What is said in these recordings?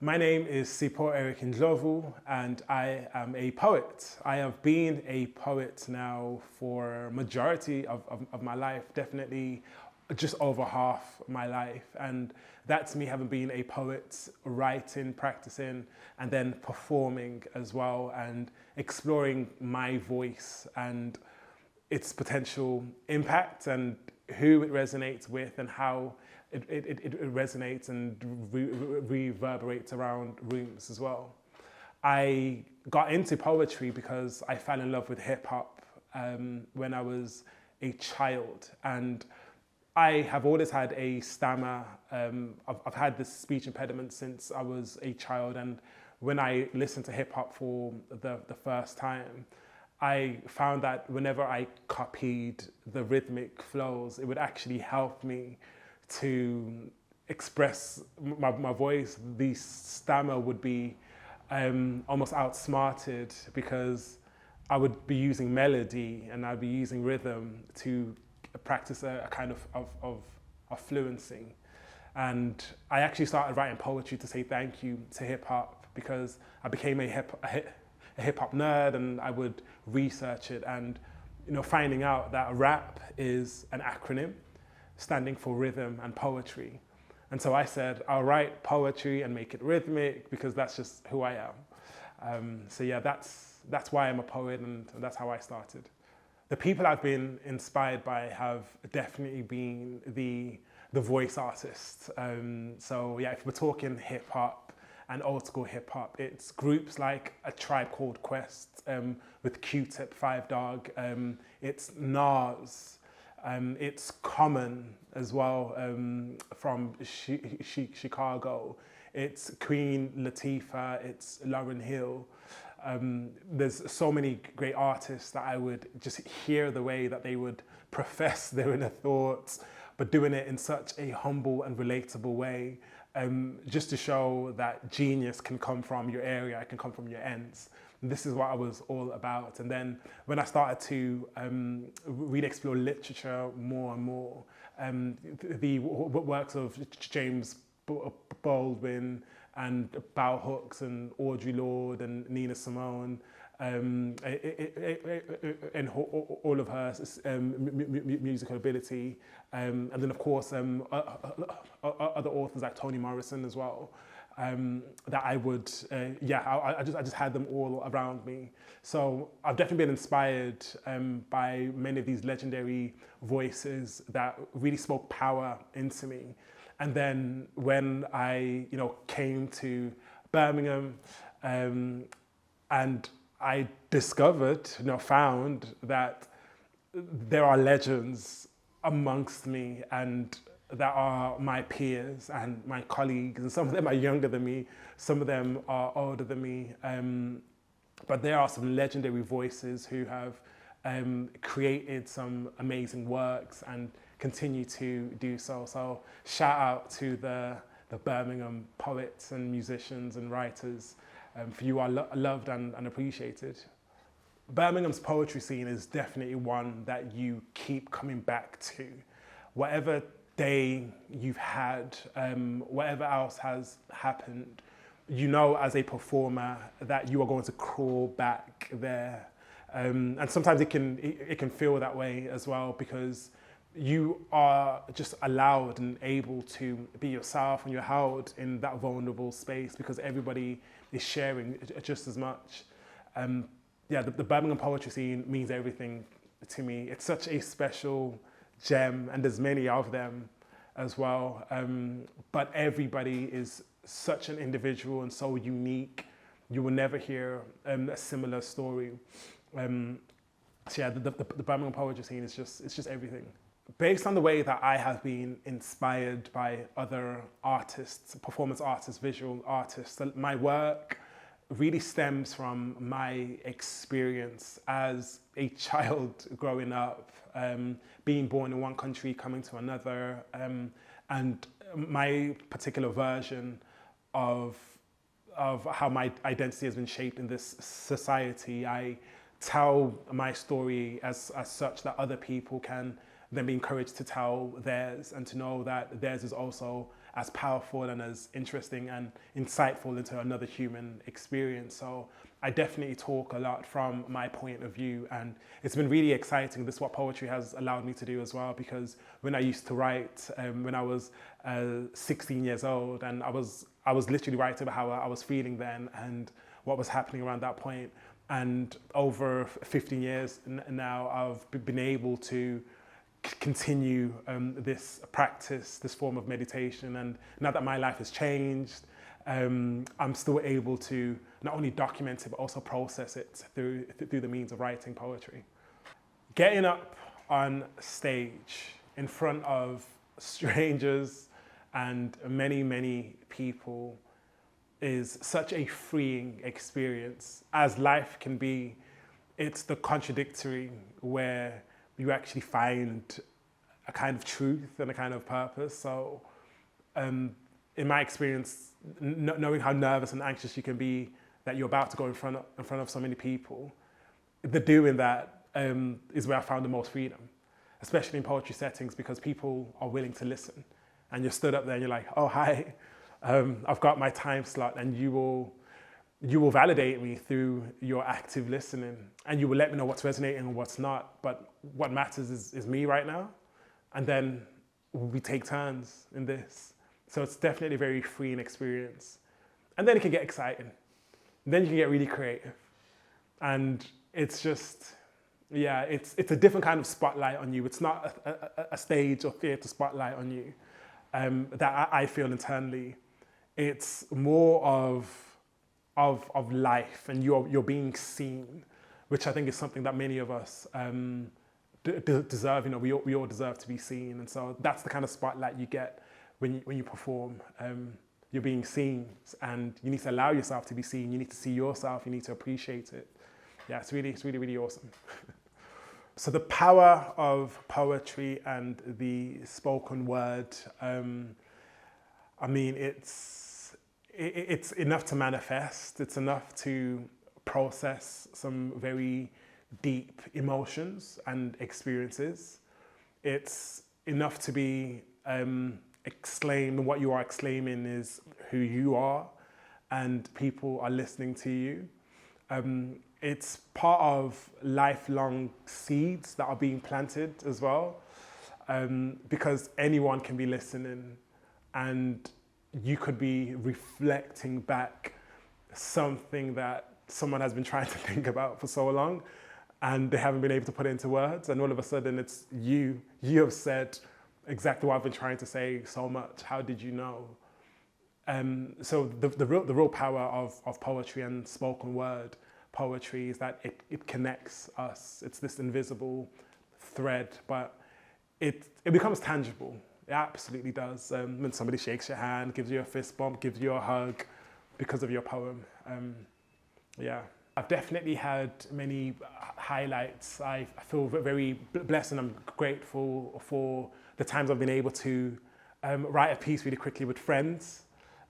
My name is Sipho Eric Ndlovu, and I am a poet. I have been a poet now for majority of my life, definitely just over half my life. And that's me having been a poet, writing, practicing, and then performing as well, and exploring my voice and its potential impact and who it resonates with and how it resonates and reverberates around rooms as well. I got into poetry because I fell in love with hip hop when I was a child, and I have always had a stammer. I've had this speech impediment since I was a child, and when I listened to hip hop for the first time, I found that whenever I copied the rhythmic flows, it would actually help me to express my voice. The stammer would be almost outsmarted because I would be using melody and I'd be using rhythm to practice a kind of fluency. And I actually started writing poetry to say thank you to hip hop because I became a hip hop nerd, and I would research it, and finding out that rap is an acronym standing for rhythm and poetry. And so I said, I'll write poetry and make it rhythmic because that's just who I am. So yeah, that's why I'm a poet, and that's how I started. The people I've been inspired by have definitely been the voice artists. So yeah, if we're talking hip hop and old school hip hop, it's groups like A Tribe Called Quest with Q-Tip, Five Dog. It's Nas. It's Common as well from Chicago. It's Queen Latifah. It's Lauryn Hill. There's so many great artists that I would just hear the way that they would profess their inner thoughts, but doing it in such a humble and relatable way, just to show that genius can come from your area, it can come from your ends. And this is what I was all about. And then when I started to really explore literature more and more, the works of James Baldwin and Bell Hooks and Audre Lorde and Nina Simone, and all of her musical ability, and then of course other authors like Toni Morrison as well, that I would, I just had them all around me. So I've definitely been inspired by many of these legendary voices that really spoke power into me. And then when I, came to Birmingham, and I discovered, found that there are legends amongst me and that are my peers and my colleagues, and some of them are younger than me, some of them are older than me, but there are some legendary voices who have created some amazing works and continue to do so. So shout out to the Birmingham poets and musicians and writers, for you are loved and appreciated. Birmingham's poetry scene is definitely one that you keep coming back to. Whatever day you've had, whatever else has happened, as a performer that you are going to crawl back there. And sometimes it can feel that way as well, because you are just allowed and able to be yourself, and you're held in that vulnerable space because everybody is sharing just as much. The Birmingham poetry scene means everything to me. It's such a special gem, and there's many of them as well. But everybody is such an individual and so unique. You will never hear a similar story. The Birmingham poetry scene is just everything. Based on the way that I have been inspired by other artists, performance artists, visual artists, my work really stems from my experience as a child growing up, being born in one country, coming to another, and my particular version of how my identity has been shaped in this society. I tell my story as such that other people can then be encouraged to tell theirs and to know that theirs is also as powerful and as interesting and insightful into another human experience. So I definitely talk a lot from my point of view, and it's been really exciting. This is what poetry has allowed me to do as well, because when I used to write, when I was 16 years old, and I was literally writing about how I was feeling then and what was happening around that point. And over 15 years now, I've been able to continue this practice, this form of meditation. And now that my life has changed, I'm still able to not only document it, but also process it through the means of writing poetry. Getting up on stage in front of strangers and many, many people is such a freeing experience. As life can be, it's the contradictory where you actually find a kind of truth and a kind of purpose. So in my experience, knowing how nervous and anxious you can be that you're about to go in front of so many people, the doing that is where I found the most freedom, especially in poetry settings, because people are willing to listen. And you're stood up there and you're like, oh, hi, I've got my time slot, and you will validate me through your active listening, and you will let me know what's resonating and what's not. But what matters is me right now. And then we take turns in this. So it's definitely a very freeing experience. And then it can get exciting. Then you can get really creative. And it's just, yeah, it's a different kind of spotlight on you. It's not a stage or theatre spotlight on you that I feel internally. It's more of life, and you're being seen, which I think is something that many of us deserve. You know, we all deserve to be seen, and so that's the kind of spotlight you get when you perform. You're being seen, and you need to allow yourself to be seen. You need to see yourself. You need to appreciate it. Yeah, it's really, really awesome. So the power of poetry and the spoken word. I mean, it's enough to manifest. It's enough to process some very deep emotions and experiences. It's enough to be exclaimed, and what you are exclaiming is who you are, and people are listening to you. It's part of lifelong seeds that are being planted as well, because anyone can be listening, and you could be reflecting back something that someone has been trying to think about for so long, and they haven't been able to put it into words, and all of a sudden it's you have said exactly what I've been trying to say so much. How did you know? So the real power of poetry and spoken word poetry is that it connects us. It's this invisible thread, but it becomes tangible. It absolutely does. When somebody shakes your hand, gives you a fist bump, gives you a hug because of your poem. Yeah. I've definitely had many highlights. I feel very blessed, and I'm grateful for the times I've been able to write a piece really quickly with friends.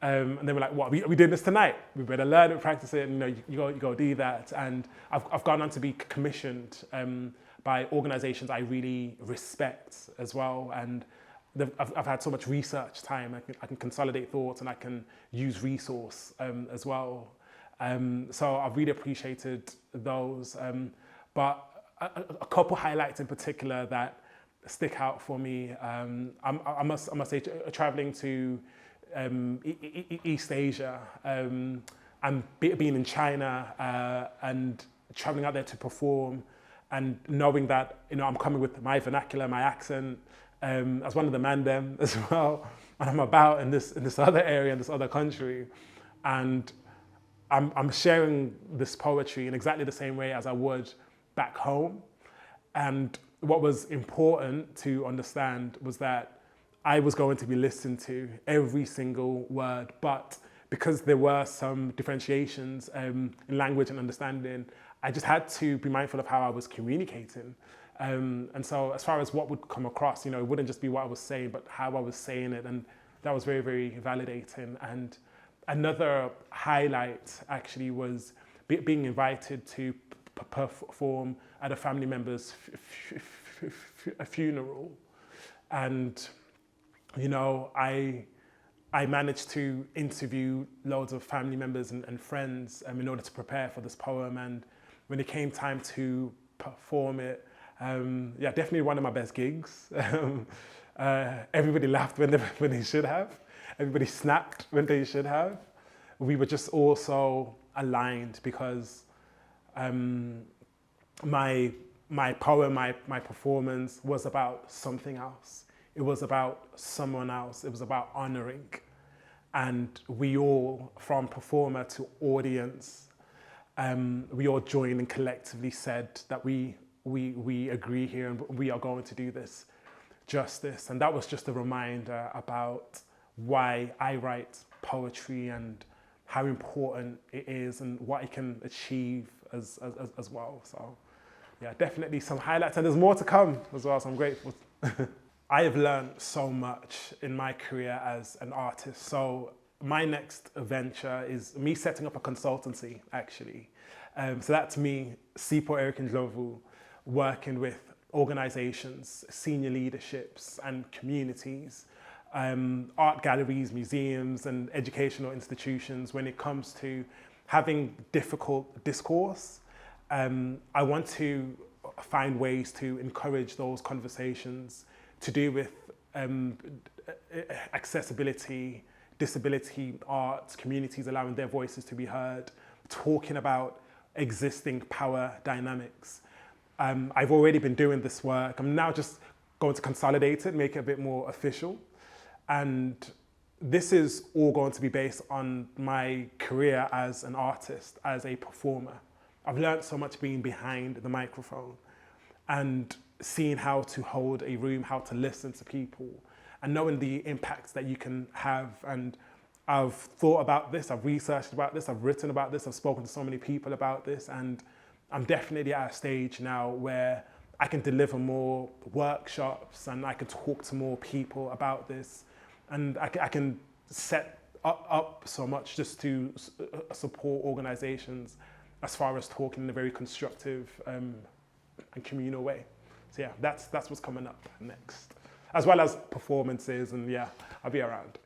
And they were like, what, are we doing this tonight? We better learn it, practice it, and you go do that. And I've gone on to be commissioned by organizations I really respect as well. And I've had so much research time. I can consolidate thoughts, and I can use resource as well. So I've really appreciated those. But a couple highlights in particular that stick out for me. I must say, traveling to East Asia and being in China and traveling out there to perform, and knowing that I'm coming with my vernacular, my accent, as one of the mandem as well, and I'm about in this other area, in this other country, and I'm sharing this poetry in exactly the same way as I would back home. And what was important to understand was that I was going to be listened to every single word, but because there were some differentiations in language and understanding, I just had to be mindful of how I was communicating. And so as far as what would come across, it wouldn't just be what I was saying, but how I was saying it. And that was very, very validating. And another highlight actually was being invited to perform at a family member's funeral. And, you know, I managed to interview loads of family members and friends in order to prepare for this poem. And when it came time to perform it, yeah, definitely one of my best gigs. Everybody laughed when they should have. Everybody snapped when they should have. We were just all so aligned because my poem, my performance was about something else. It was about someone else. It was about honoring. And we all, from performer to audience, we all joined and collectively said that we agree here and we are going to do this justice. And that was just a reminder about why I write poetry and how important it is and what it can achieve as well. So yeah, definitely some highlights, and there's more to come as well, so I'm grateful. I have learned so much in my career as an artist. So my next venture is me setting up a consultancy, actually. So that's me, Sipho Eric Ndlovu, working with organizations, senior leaderships and communities, art galleries, museums and educational institutions when it comes to having difficult discourse. I want to find ways to encourage those conversations to do with accessibility, disability, arts, communities allowing their voices to be heard, talking about existing power dynamics. I've already been doing this work. I'm now just going to consolidate it, make it a bit more official. And this is all going to be based on my career as an artist, as a performer. I've learned so much being behind the microphone and seeing how to hold a room, how to listen to people, and knowing the impacts that you can have. And I've thought about this, I've researched about this, I've written about this, I've spoken to so many people about this, and I'm definitely at a stage now where I can deliver more workshops and I can talk to more people about this, and I can set up so much just to support organizations as far as talking in a very constructive and communal way. So yeah, that's what's coming up next, as well as performances, and yeah, I'll be around.